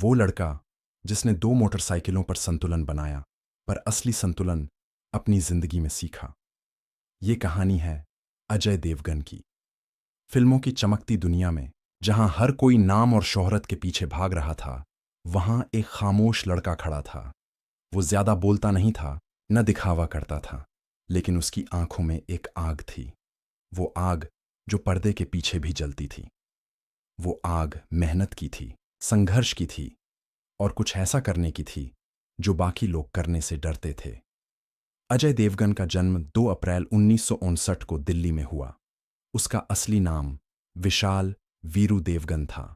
वो लड़का जिसने 2 मोटरसाइकिलों पर संतुलन बनाया, पर असली संतुलन अपनी जिंदगी में सीखा। ये कहानी है अजय देवगन की। फिल्मों की चमकती दुनिया में जहां हर कोई नाम और शोहरत के पीछे भाग रहा था, वहां एक खामोश लड़का खड़ा था। वो ज्यादा बोलता नहीं था, न दिखावा करता था, लेकिन उसकी आंखों में एक आग थी। वो आग जो पर्दे के पीछे भी जलती थी। वो आग मेहनत की थी, संघर्ष की थी, और कुछ ऐसा करने की थी जो बाकी लोग करने से डरते थे। अजय देवगन का जन्म 2 अप्रैल 1959 को दिल्ली में हुआ। उसका असली नाम विशाल वीरू देवगन था।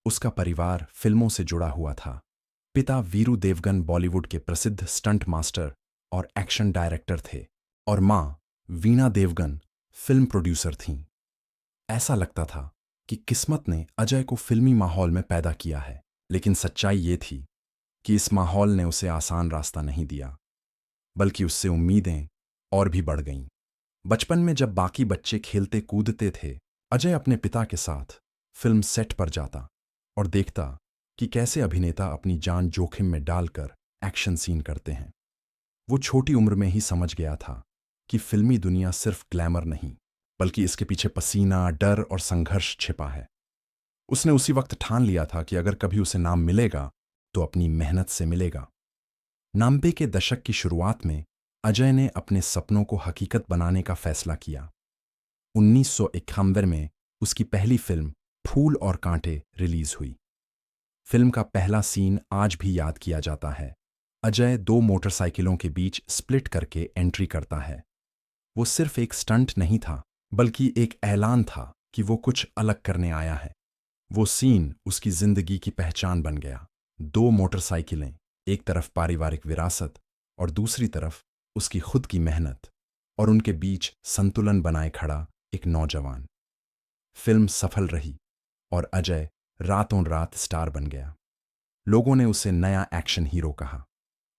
उसका परिवार फिल्मों से जुड़ा हुआ था। पिता वीरू देवगन बॉलीवुड के प्रसिद्ध स्टंट मास्टर और एक्शन डायरेक्टर थे, और मां वीणा देवगन फिल्म प्रोड्यूसर थीं। ऐसा लगता था कि किस्मत ने अजय को फिल्मी माहौल में पैदा किया है, लेकिन सच्चाई ये थी कि इस माहौल ने उसे आसान रास्ता नहीं दिया, बल्कि उससे उम्मीदें और भी बढ़ गईं। बचपन में जब बाकी बच्चे खेलते कूदते थे, अजय अपने पिता के साथ फिल्म सेट पर जाता और देखता कि कैसे अभिनेता अपनी जान जोखिम में डालकर एक्शन सीन करते हैं। वो छोटी उम्र में ही समझ गया था कि फिल्मी दुनिया सिर्फ ग्लैमर नहीं, बल्कि इसके पीछे पसीना, डर और संघर्ष छिपा है। उसने उसी वक्त ठान लिया था कि अगर कभी उसे नाम मिलेगा तो अपनी मेहनत से मिलेगा। 90 के दशक की शुरुआत में अजय ने अपने सपनों को हकीकत बनाने का फैसला किया। 1991 में उसकी पहली फिल्म फूल और कांटे रिलीज हुई। फिल्म का पहला सीन आज भी याद किया जाता है। अजय 2 मोटरसाइकिलों के बीच स्प्लिट करके एंट्री करता है। वो सिर्फ एक स्टंट नहीं था, बल्कि एक ऐलान था कि वो कुछ अलग करने आया है। वो सीन उसकी जिंदगी की पहचान बन गया। 2 मोटरसाइकिलें, एक तरफ पारिवारिक विरासत और दूसरी तरफ उसकी खुद की मेहनत, और उनके बीच संतुलन बनाए खड़ा एक नौजवान। फिल्म सफल रही और अजय रातों रात स्टार बन गया। लोगों ने उसे नया एक्शन हीरो कहा,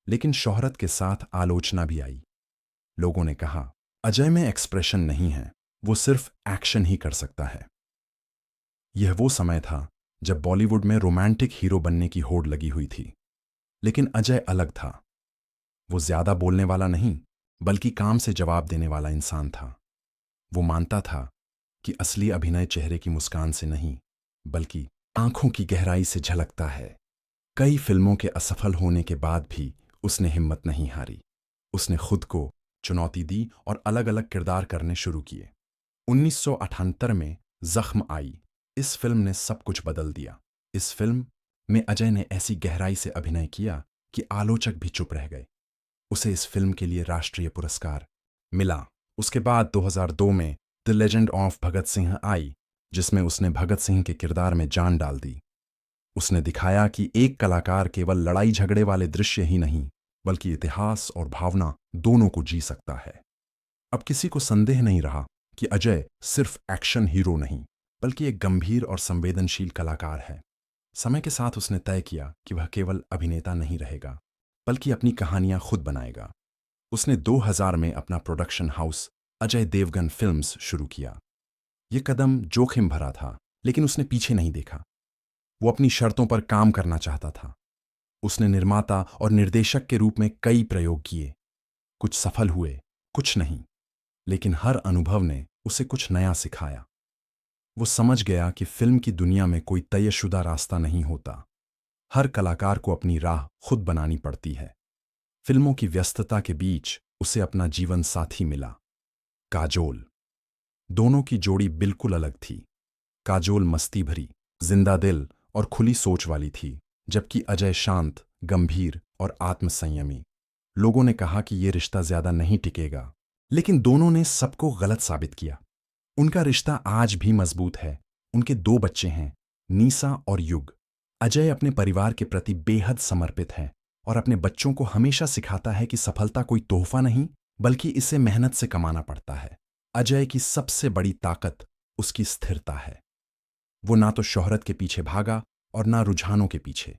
लेकिन शोहरत के साथ आलोचना भी आई। लोगों ने कहा, अजय में एक्सप्रेशन नहीं है, वो सिर्फ एक्शन ही कर सकता है। यह वो समय था जब बॉलीवुड में रोमांटिक हीरो बनने की होड़ लगी हुई थी, लेकिन अजय अलग था। वो ज्यादा बोलने वाला नहीं, बल्कि काम से जवाब देने वाला इंसान था। वो मानता था कि असली अभिनय चेहरे की मुस्कान से नहीं, बल्कि आंखों की गहराई से झलकता है। कई फिल्मों के असफल होने के बाद भी उसने हिम्मत नहीं हारी। उसने खुद को चुनौती दी और अलग अलग किरदार करने शुरू किए। 1978 में जख्म आई। इस फिल्म ने सब कुछ बदल दिया। इस फिल्म में अजय ने ऐसी गहराई से अभिनय किया कि आलोचक भी चुप रह गए। उसे इस फिल्म के लिए राष्ट्रीय पुरस्कार मिला। उसके बाद 2002 में the legend of Bhagat Singh आई, जिसमें उसने भगत सिंह के किरदार में जान डाल दी। उसने दिखाया कि एक कलाकार केवल लड़ाई झगड़े वाले दृश्य ही नहीं, बल्कि इतिहास और भावना दोनों को जी सकता है। अब किसी को संदेह नहीं रहा कि अजय सिर्फ एक्शन हीरो नहीं, बल्कि एक गंभीर और संवेदनशील कलाकार है। समय के साथ उसने तय किया कि वह केवल अभिनेता नहीं रहेगा, बल्कि अपनी कहानियां खुद बनाएगा। उसने 2000 में अपना production house Ajay Devgn films शुरू किया। यह कदम जोखिम भरा था, लेकिन उसने पीछे नहीं देखा। वो अपनी शर्तों पर काम करना चाहता था। उसने निर्माता और निर्देशक के रूप में कई प्रयोग किए। कुछ सफल हुए, कुछ नहीं, लेकिन हर अनुभव ने उसे कुछ नया सिखाया। वो समझ गया कि फिल्म की दुनिया में कोई तयशुदा रास्ता नहीं होता। हर कलाकार को अपनी राह खुद बनानी पड़ती है। फिल्मों की व्यस्तता के बीच उसे अपना जीवन साथी मिला, काजोल। दोनों की जोड़ी बिल्कुल अलग थी। काजोल मस्ती भरी, जिंदा दिल और खुली सोच वाली थी, जबकि अजय शांत, गंभीर और आत्मसंयमी। लोगों ने कहा कि यह रिश्ता ज्यादा नहीं टिकेगा, लेकिन दोनों ने सबको गलत साबित किया। उनका रिश्ता आज भी मजबूत है। उनके 2 बच्चे हैं, नीसा और युग। अजय अपने परिवार के प्रति बेहद समर्पित है और अपने बच्चों को हमेशा सिखाता है कि सफलता कोई तोहफा नहीं, बल्कि इसे मेहनत से कमाना पड़ता है। अजय की सबसे बड़ी ताकत उसकी स्थिरता है। वो ना तो शोहरत के पीछे भागा और ना रुझानों के पीछे।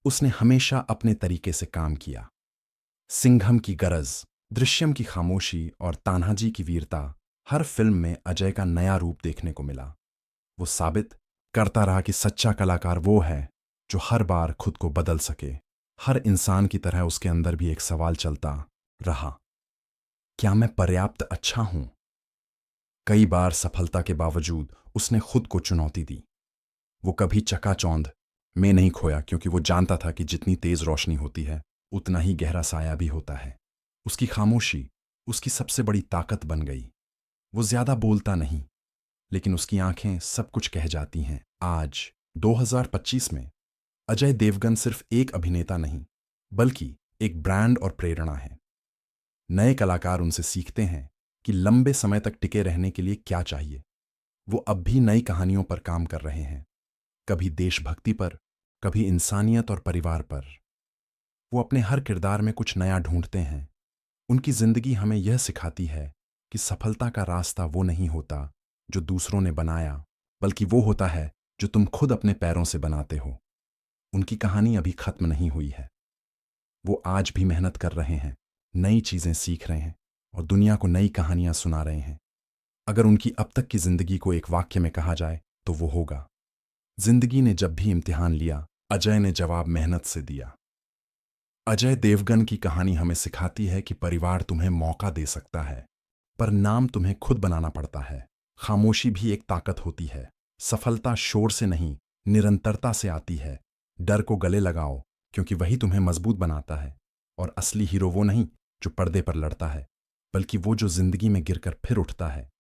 उसने हमेशा अपने तरीके से काम किया। सिंघम की गरज, दृश्यम की खामोशी और तान्हाजी की वीरता, हर फिल्म में अजय का नया रूप देखने को मिला। वो साबित करता रहा कि सच्चा कलाकार वो है जो हर बार खुद को बदल सके। हर इंसान की तरह उसके अंदर भी एक सवाल चलता रहा, क्या मैं पर्याप्त अच्छा हूं? कई बार सफलता के बावजूद उसने खुद को चुनौती दी। वो कभी चकाचौंध में नहीं खोया, क्योंकि वो जानता था कि जितनी तेज रोशनी होती है उतना ही गहरा साया भी होता है। उसकी खामोशी उसकी सबसे बड़ी ताकत बन गई। वो ज्यादा बोलता नहीं, लेकिन उसकी आंखें सब कुछ कह जाती हैं। आज 2025 में अजय देवगन सिर्फ एक अभिनेता नहीं, बल्कि एक ब्रांड और प्रेरणा है। नए कलाकार उनसे सीखते हैं कि लंबे समय तक टिके रहने के लिए क्या चाहिए। वो अब भी नई कहानियों पर काम कर रहे हैं, कभी देशभक्ति पर, कभी इंसानियत और परिवार पर। वो अपने हर किरदार में कुछ नया ढूंढते हैं। उनकी जिंदगी हमें यह सिखाती है कि सफलता का रास्ता वो नहीं होता जो दूसरों ने बनाया, बल्कि वो होता है जो तुम खुद अपने पैरों से बनाते हो। उनकी कहानी अभी खत्म नहीं हुई है। वो आज भी मेहनत कर रहे हैं, नई चीजें सीख रहे हैं और दुनिया को नई कहानियां सुना रहे हैं। अगर उनकी अब तक की जिंदगी को एक वाक्य में कहा जाए तो वो होगा, जिंदगी ने जब भी इम्तिहान लिया, अजय ने जवाब मेहनत से दिया। अजय देवगन की कहानी हमें सिखाती है कि परिवार तुम्हें मौका दे सकता है, पर नाम तुम्हें खुद बनाना पड़ता है। खामोशी भी एक ताकत होती है। सफलता शोर से नहीं, निरंतरता से आती है। डर को गले लगाओ, क्योंकि वही तुम्हें मजबूत बनाता है। और असली हीरो वो नहीं जो पर्दे पर लड़ता है, बल्कि वो जो जिंदगी में गिरकर फिर उठता है।